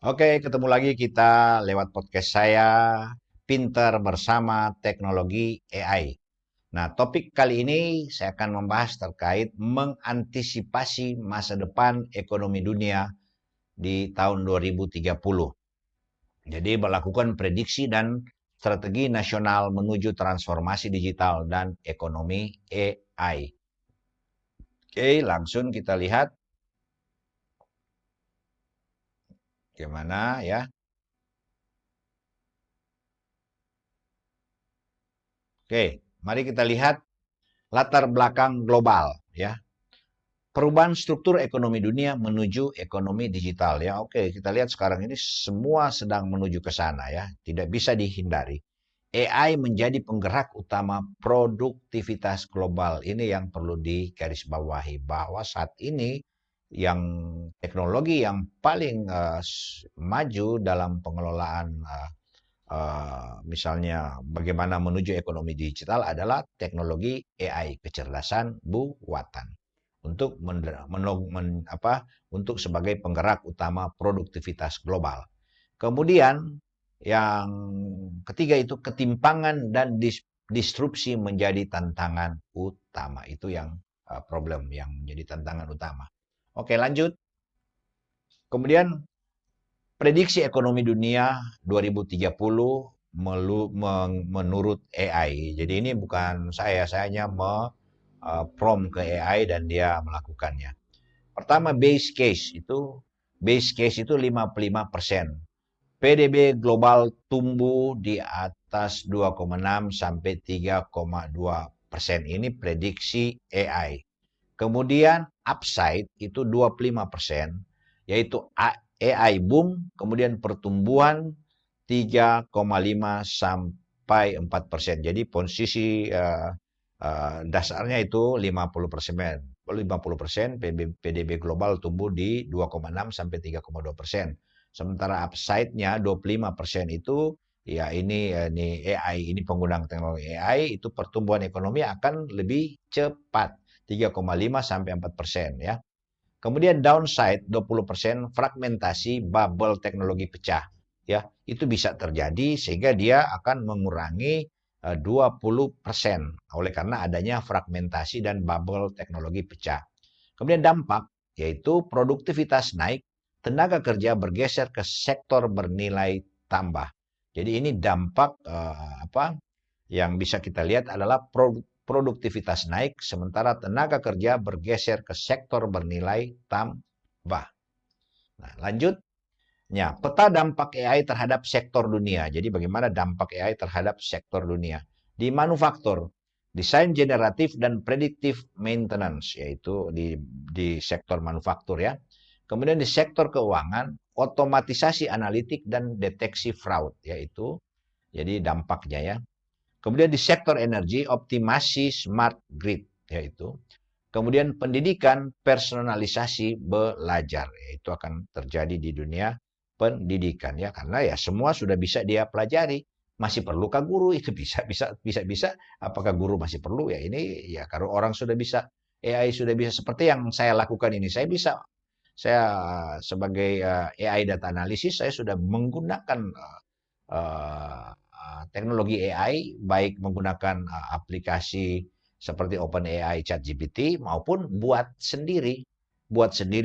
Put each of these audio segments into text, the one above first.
Oke, ketemu lagi kita lewat podcast saya, Pinter Bersama Teknologi AI. Nah, topik kali ini saya akan membahas terkait mengantisipasi masa depan ekonomi dunia di tahun 2030. Jadi, melakukan prediksi dan strategi nasional menuju transformasi digital dan ekonomi AI. Oke, langsung kita lihat gimana ya. Oke, mari kita lihat latar belakang global ya. Perubahan struktur ekonomi dunia menuju ekonomi digital ya. Oke, kita lihat sekarang ini semua sedang menuju ke sana ya. Tidak bisa dihindari. AI menjadi penggerak utama produktivitas global. Ini yang perlu digarisbawahi bahwa saat ini yang teknologi yang paling maju dalam pengelolaan misalnya bagaimana menuju ekonomi digital adalah teknologi AI, kecerdasan buatan untuk untuk sebagai penggerak utama produktivitas global. Kemudian yang ketiga itu ketimpangan dan disrupsi menjadi tantangan utama. Itu yang problem yang menjadi tantangan utama. Oke, lanjut. Kemudian prediksi ekonomi dunia 2030 menurut AI. Jadi ini bukan saya hanya prompt ke AI dan dia melakukannya. Pertama base case itu 55%. PDB global tumbuh di atas 2,6 sampai 3,2%. Ini prediksi AI. Kemudian upside itu 25%, yaitu AI boom, kemudian pertumbuhan 3,5 sampai 4%. Jadi posisi dasarnya itu 50%. 50% PDB global tumbuh di 2,6 sampai 3,2%. Sementara upside-nya 25% itu ya ini AI, ini penggunaan teknologi AI itu pertumbuhan ekonomi akan lebih cepat 3,5 sampai 4% ya. Kemudian downside 20% fragmentasi bubble teknologi pecah ya. Itu bisa terjadi sehingga dia akan mengurangi 20% oleh karena adanya fragmentasi dan bubble teknologi pecah. Kemudian dampak yaitu produktivitas naik, tenaga kerja bergeser ke sektor bernilai tambah. Jadi ini dampak yang bisa kita lihat adalah produktivitas naik, sementara tenaga kerja bergeser ke sektor bernilai tambah. Nah, lanjut. Ya, peta dampak AI terhadap sektor dunia. Jadi bagaimana dampak AI terhadap sektor dunia? Di manufaktur, desain generatif dan predictive maintenance, yaitu di sektor manufaktur ya. Kemudian di sektor keuangan, otomatisasi analitik dan deteksi fraud, yaitu jadi dampaknya ya. Kemudian di sektor energi, optimasi smart grid, yaitu. Kemudian pendidikan, personalisasi belajar, yaitu akan terjadi di dunia pendidikan ya, karena ya semua sudah bisa dia pelajari. Masih perlukah guru? Itu bisa apakah guru masih perlu ya? Ini ya kalau orang sudah bisa, AI sudah bisa seperti yang saya lakukan ini. Saya sebagai AI data analisis, saya sudah menggunakan teknologi AI, baik menggunakan aplikasi seperti OpenAI, ChatGPT, maupun buat sendiri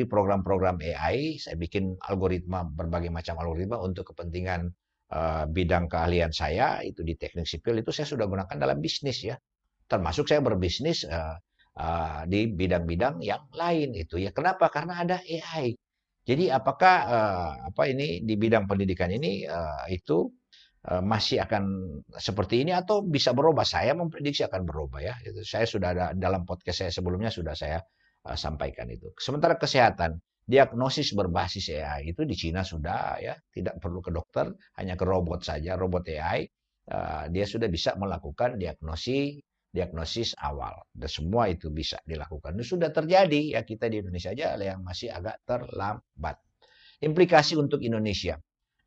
program-program AI. Saya bikin algoritma, berbagai macam algoritma untuk kepentingan bidang keahlian saya, itu di teknik sipil, itu saya sudah gunakan dalam bisnis ya. Termasuk saya berbisnis di bidang-bidang yang lain itu ya. Kenapa? Karena ada AI. Jadi apakah ini di bidang pendidikan ini itu masih akan seperti ini atau bisa berubah? Saya memprediksi akan berubah ya. Itu saya sudah ada dalam podcast saya sebelumnya sudah saya sampaikan itu. Sementara kesehatan, diagnosis berbasis AI itu di Cina sudah ya, tidak perlu ke dokter, hanya ke robot saja, robot AI dia sudah bisa melakukan diagnosis awal. Dan semua itu bisa dilakukan. Itu sudah terjadi ya, kita di Indonesia aja yang masih agak terlambat. Implikasi untuk Indonesia.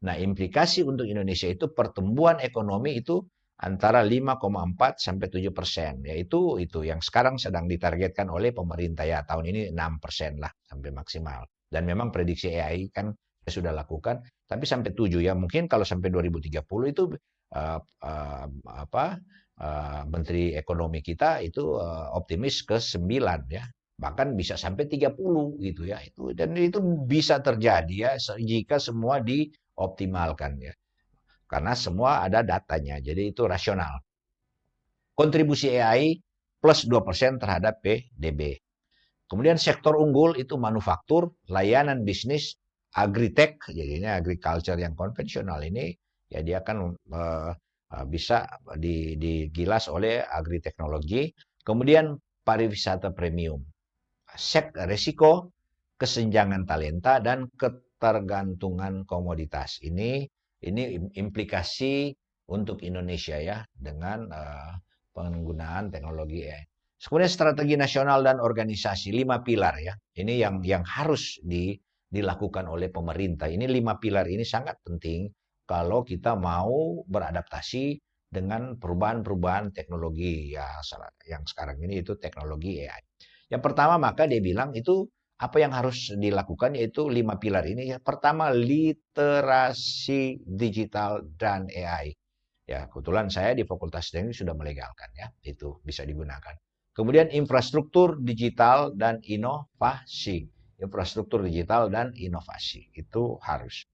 Nah, implikasi untuk Indonesia itu pertumbuhan ekonomi itu antara 5,4 sampai 7%. Yaitu itu yang sekarang sedang ditargetkan oleh pemerintah ya, tahun ini 6% lah sampai maksimal. Dan memang prediksi AI kan sudah lakukan, tapi sampai 7 ya. Mungkin kalau sampai 2030 itu uh, uh, apa Menteri Ekonomi kita itu optimis ke 9 ya. Bahkan bisa sampai 30 gitu ya. Dan itu bisa terjadi ya jika semua dioptimalkan ya. Karena semua ada datanya. Jadi itu rasional. Kontribusi AI plus 2% terhadap PDB. Kemudian sektor unggul itu manufaktur, layanan bisnis, agritech, jadinya agriculture yang konvensional ini ya dia akan bisa digilas oleh agriteknologi. Kemudian pariwisata premium, resiko, kesenjangan talenta dan ketergantungan komoditas. Ini implikasi untuk Indonesia ya dengan penggunaan teknologi AI. Kemudian strategi nasional dan organisasi 5 pilar ya. Ini yang harus dilakukan oleh pemerintah. Ini 5 pilar ini sangat penting kalau kita mau beradaptasi dengan perubahan-perubahan teknologi ya yang sekarang ini itu teknologi AI. Yang pertama maka dia bilang itu apa yang harus dilakukan yaitu 5 pilar ini ya. Pertama literasi digital dan AI. Ya, kebetulan saya di Fakultas Teknik sudah melegalkan ya, itu bisa digunakan. Kemudian infrastruktur digital dan inovasi. Infrastruktur digital dan inovasi itu harus.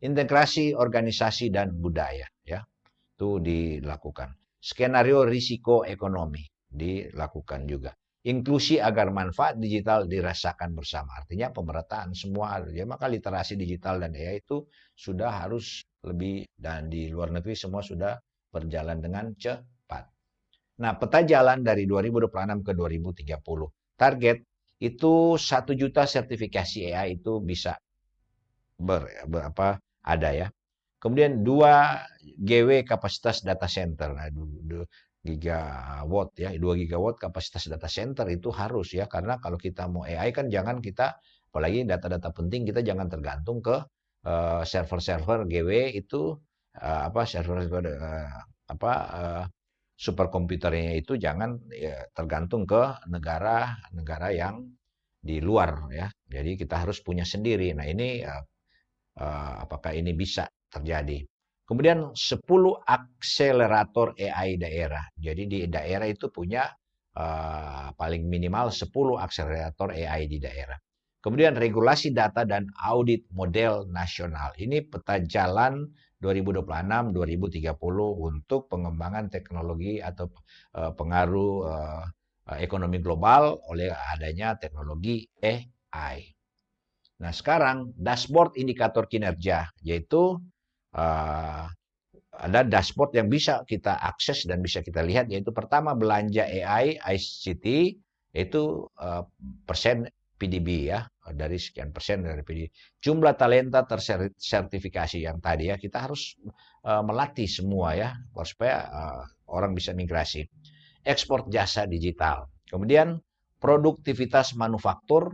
Integrasi organisasi dan budaya ya, itu dilakukan. Skenario risiko ekonomi dilakukan juga. Inklusi agar manfaat digital dirasakan bersama. Artinya pemerataan semua. Ya, maka literasi digital dan AI itu sudah harus lebih, dan di luar negeri semua sudah berjalan dengan cepat. Nah, peta jalan dari 2026 ke 2030. Target itu 1 juta sertifikasi AI itu bisa ada ya. Kemudian 2 GW kapasitas data center. Nah, 2 gigawatt ya, 2 gigawatt kapasitas data center itu harus ya, karena kalau kita mau AI kan jangan kita, apalagi data-data penting kita jangan tergantung ke server-server GW itu server superkomputernya itu jangan ya, tergantung ke negara-negara yang di luar ya. Jadi kita harus punya sendiri. Nah, ini apakah ini bisa terjadi. Kemudian 10 akselerator AI daerah. Jadi di daerah itu punya paling minimal 10 akselerator AI di daerah. Kemudian regulasi data dan audit model nasional. Ini peta jalan 2026-2030 untuk pengembangan teknologi atau pengaruh ekonomi global oleh adanya teknologi AI. Nah, sekarang dashboard indikator kinerja, yaitu ada dashboard yang bisa kita akses dan bisa kita lihat, yaitu pertama belanja AI, ICT, yaitu persen PDB ya, dari sekian persen dari PDB. Jumlah talenta tersertifikasi yang tadi ya, kita harus melatih semua ya, supaya orang bisa migrasi. Ekspor jasa digital. Kemudian produktivitas manufaktur,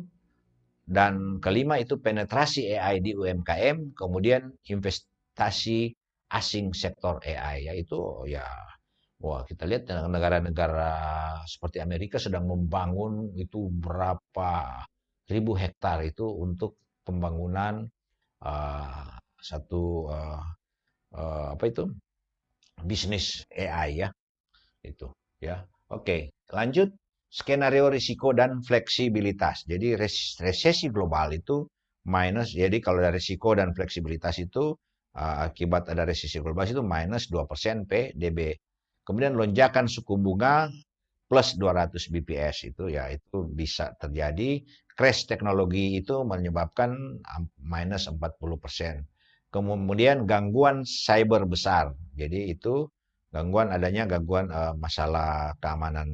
dan kelima itu penetrasi AI di UMKM, kemudian investasi asing sektor AI, yaitu ya wah kita lihat negara-negara seperti Amerika sedang membangun itu berapa ribu hektar itu untuk pembangunan satu apa itu bisnis AI ya itu ya. Oke, lanjut. Skenario risiko dan fleksibilitas. Jadi resesi global itu minus. Jadi kalau ada risiko dan fleksibilitas itu akibat ada resesi global itu minus 2% PDB. Kemudian lonjakan suku bunga plus 200 BPS itu ya itu bisa terjadi. Crash teknologi itu menyebabkan minus 40%. Kemudian gangguan cyber besar. Jadi itu adanya gangguan masalah keamanan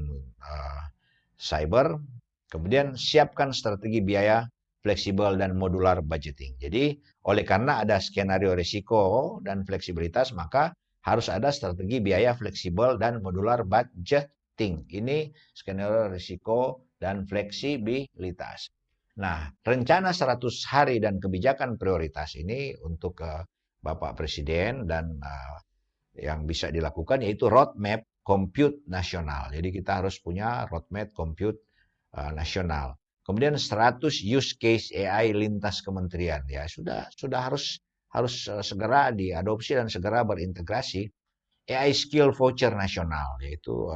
cyber. Kemudian siapkan strategi biaya fleksibel dan modular budgeting. Jadi oleh karena ada skenario risiko dan fleksibilitas, maka harus ada strategi biaya fleksibel dan modular budgeting. Ini skenario risiko dan fleksibilitas. Nah, rencana 100 hari dan kebijakan prioritas ini untuk Bapak Presiden dan yang bisa dilakukan yaitu roadmap compute nasional. Jadi kita harus punya roadmap compute nasional. Kemudian 100 use case AI lintas kementerian. Ya, sudah harus segera diadopsi dan segera berintegrasi. AI skill voucher nasional, yaitu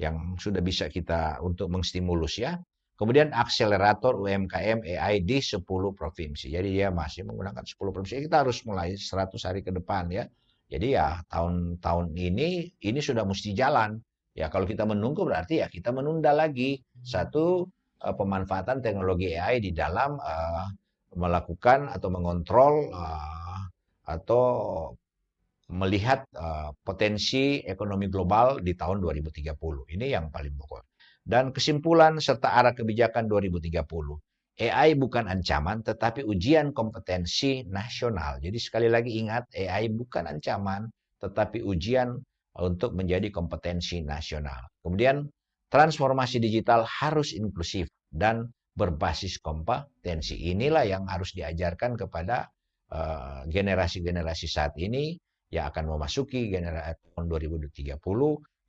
yang sudah bisa kita untuk mengstimulus ya. Kemudian akselerator UMKM AI di 10 provinsi. Jadi dia masih menggunakan 10 provinsi. Kita harus mulai 100 hari ke depan ya. Jadi ya tahun-tahun ini sudah mesti jalan. Ya kalau kita menunggu berarti ya kita menunda lagi. Satu, pemanfaatan teknologi AI di dalam melakukan atau mengontrol atau melihat potensi ekonomi global di tahun 2030. Ini yang paling pokok. Dan kesimpulan serta arah kebijakan 2030. AI bukan ancaman tetapi ujian kompetensi nasional. Jadi sekali lagi ingat, AI bukan ancaman tetapi ujian untuk menjadi kompetensi nasional. Kemudian transformasi digital harus inklusif dan berbasis kompetensi. Inilah yang harus diajarkan kepada generasi-generasi saat ini yang akan memasuki generasi tahun 2030,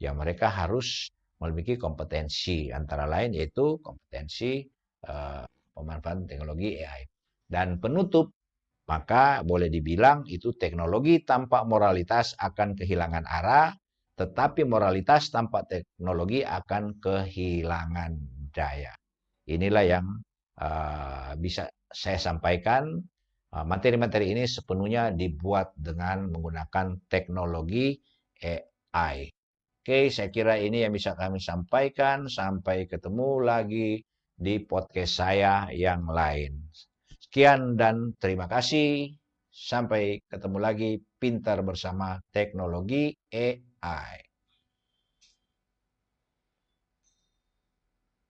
ya mereka harus memiliki kompetensi antara lain yaitu kompetensi pemanfaatan teknologi AI. Dan penutup, maka boleh dibilang itu teknologi tanpa moralitas akan kehilangan arah, tetapi moralitas tanpa teknologi akan kehilangan daya. Inilah yang bisa saya sampaikan. Materi-materi ini sepenuhnya dibuat dengan menggunakan teknologi AI. Oke, saya kira ini yang bisa kami sampaikan. Sampai ketemu lagi di podcast saya yang lain. Sekian dan terima kasih. Sampai ketemu lagi, pintar bersama teknologi AI.